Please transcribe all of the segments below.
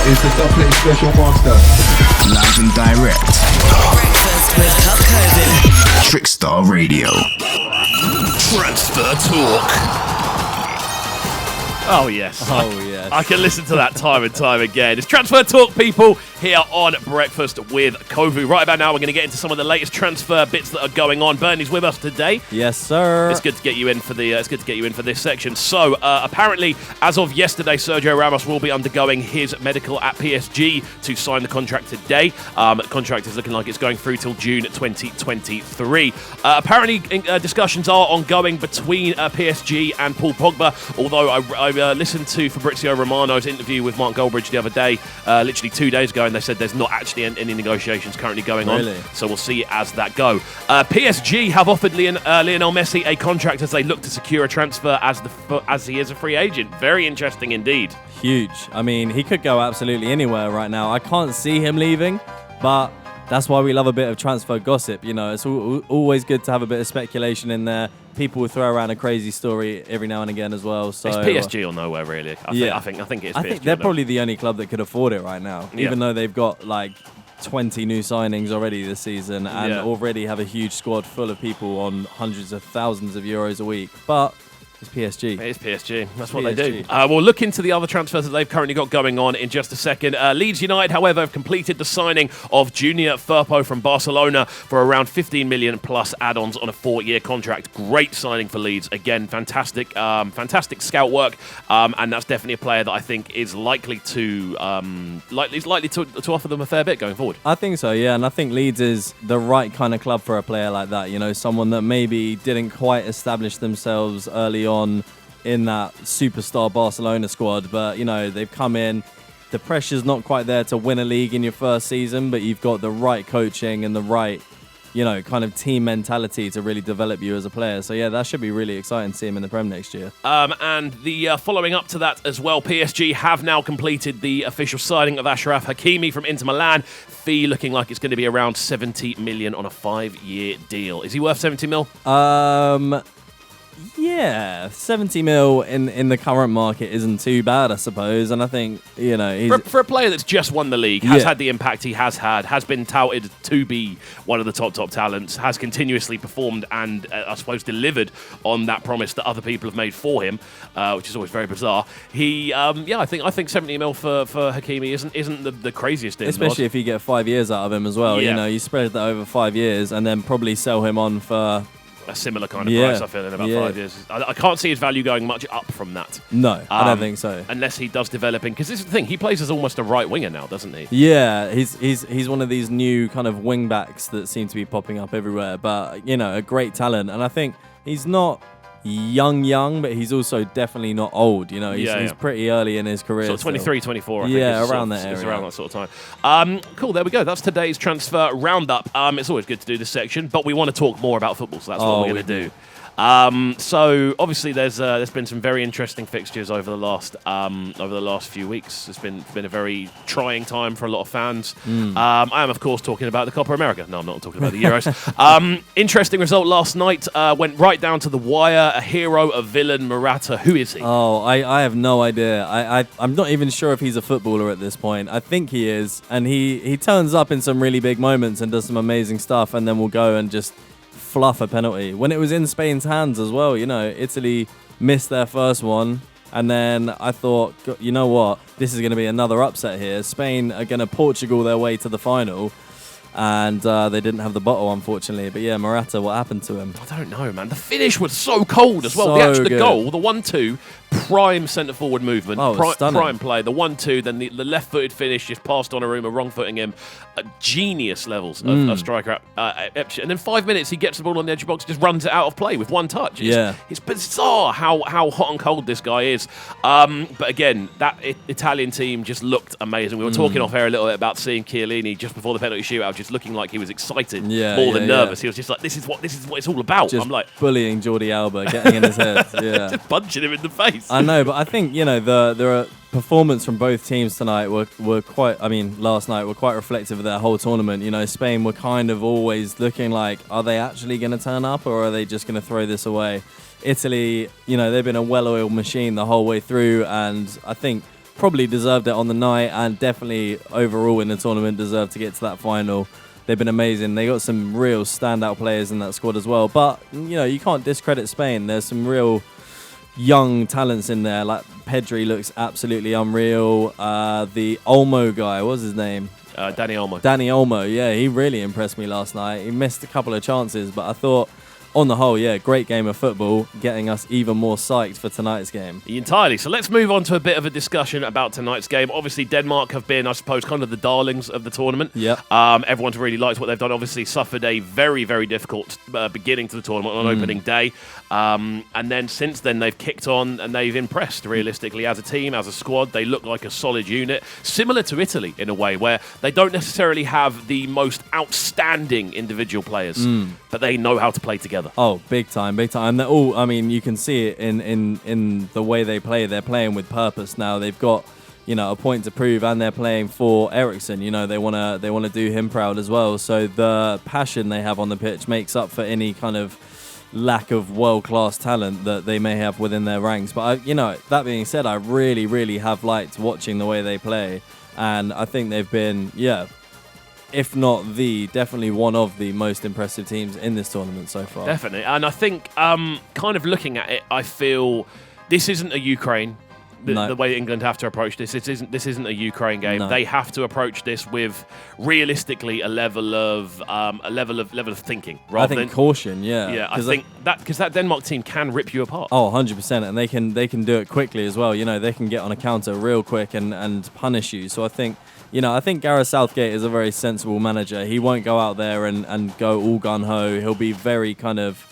is the Doublet Special Master. Live and direct. Breakfast with Cubcaven. Trickstar Radio. Transfer Talk. Oh, yes. I can listen to that time and time again. It's Transfer Talk, people, here on Breakfast with Kxvu. Right about now, we're going to get into some of the latest transfer bits that are going on. Burney's with us today. Yes, sir. It's good to get you in for this section. So, apparently, as of yesterday, Sergio Ramos will be undergoing his medical at PSG to sign the contract today. The contract is looking like it's going through till June 2023. Apparently, discussions are ongoing between PSG and Paul Pogba, although I listened to Fabrizio Romano's interview with Mark Goldbridge the other day, literally 2 days ago, and they said there's not actually any negotiations currently going on. So we'll see as that go. PSG have offered Lionel Messi a contract as they look to secure a transfer as he is a free agent. Very interesting indeed. Huge. I mean, he could go absolutely anywhere right now. I can't see him leaving, but that's why we love a bit of transfer gossip. You know, it's always good to have a bit of speculation in there. People will throw around a crazy story every now and again as well. So it's PSG or nowhere, really. I think it's PSG. I think they're probably the only club that could afford it right now, even though they've got like 20 new signings already this season and already have a huge squad full of people on hundreds of thousands of euros a week. But it's PSG. It is PSG. That's what they do. We'll look into the other transfers that they've currently got going on in just a second. Leeds United, however, have completed the signing of Junior Firpo from Barcelona for around 15 million plus add-ons on a 4-year contract. Great signing for Leeds. Again, fantastic scout work, and that's definitely a player that I think is likely to offer them a fair bit going forward. I think so, yeah, and I think Leeds is the right kind of club for a player like that. You know, someone that maybe didn't quite establish themselves early on in that superstar Barcelona squad, but you know, they've come in, the pressure's not quite there to win a league in your first season, but you've got the right coaching and the right, you know, kind of team mentality to really develop you as a player. So yeah, that should be really exciting to see him in the Prem next year. And the following up to that as well, PSG have now completed the official signing of Achraf Hakimi from Inter Milan. Fee looking like it's going to be around 70 million on a 5-year deal. Is he worth 70 mil? Yeah, 70 mil in the current market isn't too bad, I suppose. And I think, you know, for a player that's just won the league, has had the impact he has had, has been touted to be one of the top talents, has continuously performed and I suppose delivered on that promise that other people have made for him, which is always very bizarre. He, I think 70 mil for Hakimi isn't the craziest deal. Especially if you get 5 years out of him as well. You know, you spread that over 5 years and then probably sell him on for a similar kind of price, I feel, in about 5 years. I can't see his value going much up from that. No, I don't think so. Unless he does developing, because this is the thing, he plays as almost a right winger now, doesn't he? Yeah, he's one of these new kind of wing backs that seem to be popping up everywhere. But, you know, a great talent. And I think he's not young, but he's also definitely not old. You know, he's pretty early in his career. So 23, 24, I think. Around that area. It's around that sort of time. Cool, there we go. That's today's transfer roundup. It's always good to do this section, but we want to talk more about football, so that's what we're going to do. So obviously there's been some very interesting fixtures over the last few weeks. It's been a very trying time for a lot of fans. I am of course talking about the Copa America. No, I'm not talking about the Euros. Interesting result last night. Went right down to the wire. A hero, a villain, Morata. Who is he? Oh, I have no idea. I'm not even sure if he's a footballer at this point. I think he is, and he turns up in some really big moments and does some amazing stuff, and then will go and just fluff a penalty. When it was in Spain's hands as well, you know, Italy missed their first one, and then I thought, you know what, this is going to be another upset here. Spain are going to Portugal their way to the final, and they didn't have the bottle, unfortunately. But yeah, Morata, what happened to him? I don't know, man. The finish was so cold as well. The goal, the 1-2, prime centre-forward movement, prime play. The 1-2, then the left-footed finish, just passed Donnarumma, wrong-footing him. Genius levels of striker. And then 5 minutes, he gets the ball on the edge of the box, just runs it out of play with one touch. It's bizarre how hot and cold this guy is. But again, that Italian team just looked amazing. We were talking off air a little bit about seeing Chiellini just before the penalty shootout, just looking like he was excited more than nervous. He was just like, this is what it's all about. Just I'm like bullying Jordi Alba, getting in his head. Yeah, just punching him in the face. I know, but I think, you know, the performance from both teams tonight were quite, last night were quite reflective of their whole tournament. You know, Spain were kind of always looking like, are they actually going to turn up or are they just going to throw this away? Italy, you know, they've been a well-oiled machine the whole way through, and I think probably deserved it on the night, and definitely overall in the tournament deserved to get to that final. They've been amazing. They got some real standout players in that squad as well. But, you can't discredit Spain. There's some real young talents in there. Like Pedri looks absolutely unreal. The Olmo guy, what's his name? Dani Olmo. Dani Olmo, yeah, he really impressed me last night. He missed a couple of chances, but I thought, on the whole, yeah, great game of football, getting us even more psyched for tonight's game. Entirely. So let's move on to a bit of a discussion about tonight's game. Obviously, Denmark have been, I suppose, kind of the darlings of the tournament. Yeah. Everyone's really liked what they've done. Obviously, suffered a very, very difficult beginning to the tournament on opening day. And then since then, they've kicked on and they've impressed, realistically, as a team, as a squad. They look like a solid unit, similar to Italy in a way, where they don't necessarily have the most outstanding individual players, but they know how to play together. Oh, big time, big time. And they're all, I mean, you can see it in the way they play. They're playing with purpose now. They've got, a point to prove, and they're playing for Eriksen. They want to do him proud as well. So the passion they have on the pitch makes up for any kind of lack of world-class talent that they may have within their ranks. But, that being said, I really, really have liked watching the way they play. And I think they've been, if not definitely one of the most impressive teams in this tournament so far. Definitely. And I think, kind of looking at it, I feel this isn't a Ukraine. The way England have to approach this, this isn't a Ukraine game. No. They have to approach this with realistically a level of thinking, rather I think than caution. Yeah, yeah. I think because that Denmark team can rip you apart. Oh, 100%, and they can do it quickly as well. They can get on a counter real quick and punish you. So I think Gareth Southgate is a very sensible manager. He won't go out there and go all gun ho. He'll be very kind of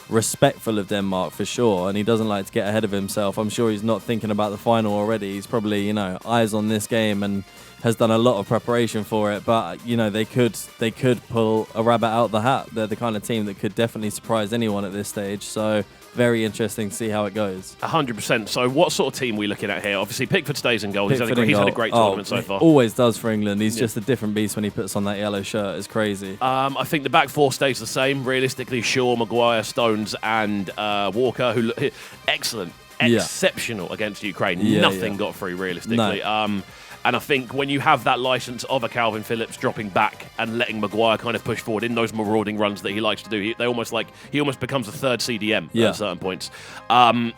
respectful of Denmark for sure, and he doesn't like to get ahead of himself. I'm sure he's not thinking about the final already. He's probably eyes on this game and has done a lot of preparation for it. But they could pull a rabbit out the hat. They're the kind of team that could definitely surprise anyone at this stage. So very interesting to see how it goes. 100%. So what sort of team are we looking at here? Obviously, Pickford stays in goal. He's had a great tournament so far. Always does for England. He's just a different beast when he puts on that yellow shirt. It's crazy. I think the back four stays the same. Realistically, Shaw, Maguire, Stones, and Walker, who look excellent, exceptional against Ukraine. Nothing got through realistically. No. And I think when you have that license of a Calvin Phillips dropping back and letting Maguire kind of push forward in those marauding runs that he likes to do, he almost becomes a third CDM at certain points. I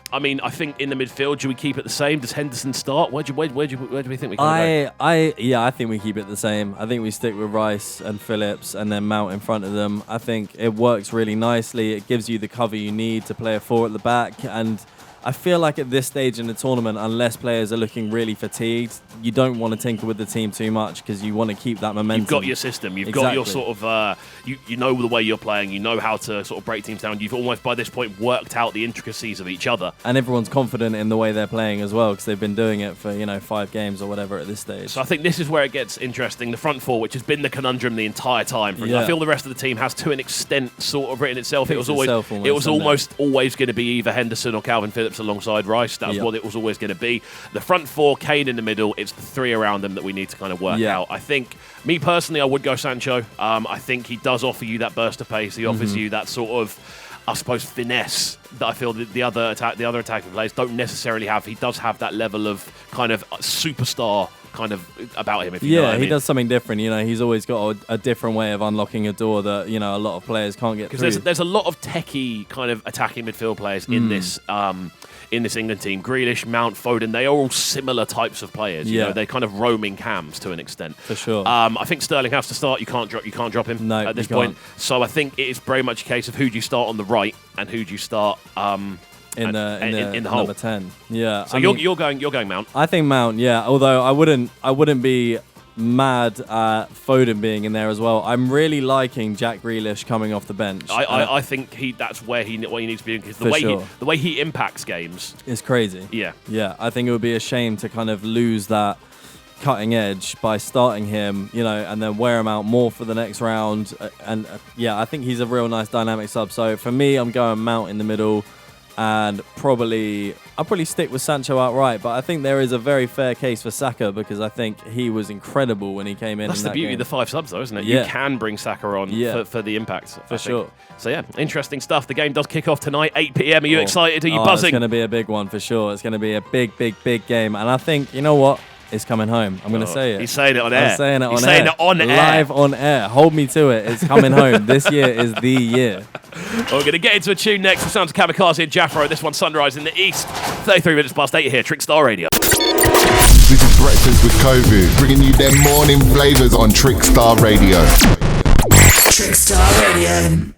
think in the midfield, do we keep it the same? Does Henderson start? Where do we think we can go? I think we keep it the same. I think we stick with Rice and Phillips and then Mount in front of them. I think it works really nicely. It gives you the cover you need to play a four at the back, and I feel like at this stage in the tournament, unless players are looking really fatigued, you don't want to tinker with the team too much because you want to keep that momentum. You've got your system. You've got your sort of, you know the way you're playing. You know how to sort of break teams down. You've almost, by this point, worked out the intricacies of each other. And everyone's confident in the way they're playing as well because they've been doing it for, 5 games or whatever at this stage. So I think this is where it gets interesting. The front four, which has been the conundrum the entire time. I feel the rest of the team has, to an extent, sort of written itself. It was almost always going to be either Henderson or Calvin Phillips alongside Rice. That's what it was always going to be. The front four, Kane in the middle. It's the three around them that we need to kind of work out. I think, me personally, I would go Sancho. I think he does offer you that burst of pace. He offers you that sort of, I suppose, finesse that I feel that the other attacking players don't necessarily have. He does have that level of kind of superstar kind of about him. If you know what I mean. He does something different. He's always got a different way of unlocking a door that a lot of players can't get through. Because there's a lot of techie kind of attacking midfield players in this England team. Grealish, Mount, Foden, they are all similar types of players. They're kind of roaming cams to an extent. For sure. I think Sterling has to start. You can't drop him at this point. So I think it is very much a case of who do you start on the right and who do you start in the hole. Number 10. Yeah. So you're going Mount. I think Mount. Yeah. Although I wouldn't be mad at Foden being in there as well. I'm really liking Jack Grealish coming off the bench. I think that's where he needs to be, because the way he impacts games is crazy. Yeah. I think it would be a shame to kind of lose that cutting edge by starting him, and then wear him out more for the next round. I think he's a real nice dynamic sub. So for me, I'm going Mount in the middle. and I'll probably stick with Sancho outright, but I think there is a very fair case for Saka because I think he was incredible when he came in. That's the beauty of the 5 subs, though, isn't it? Yeah. You can bring Saka on for the impact. For sure. So, yeah, interesting stuff. The game does kick off tonight, 8 p.m. Are you excited? Are you buzzing? It's going to be a big one for sure. It's going to be a big, big, big game. And I think, you know what? It's coming home. I'm going to say it. He's saying it on air. I'm saying it on He's air. saying it on air. Live on air. Hold me to it. It's coming home. This year is the year. We're going to get into a tune next. The sounds of Kamikaze and Jafro. This one's Sunrise in the East. 33 minutes past 8 here, Trickstar Radio. This is Breakfast with Kxvu, bringing you their morning flavors on Trickstar Radio. Trickstar Radio.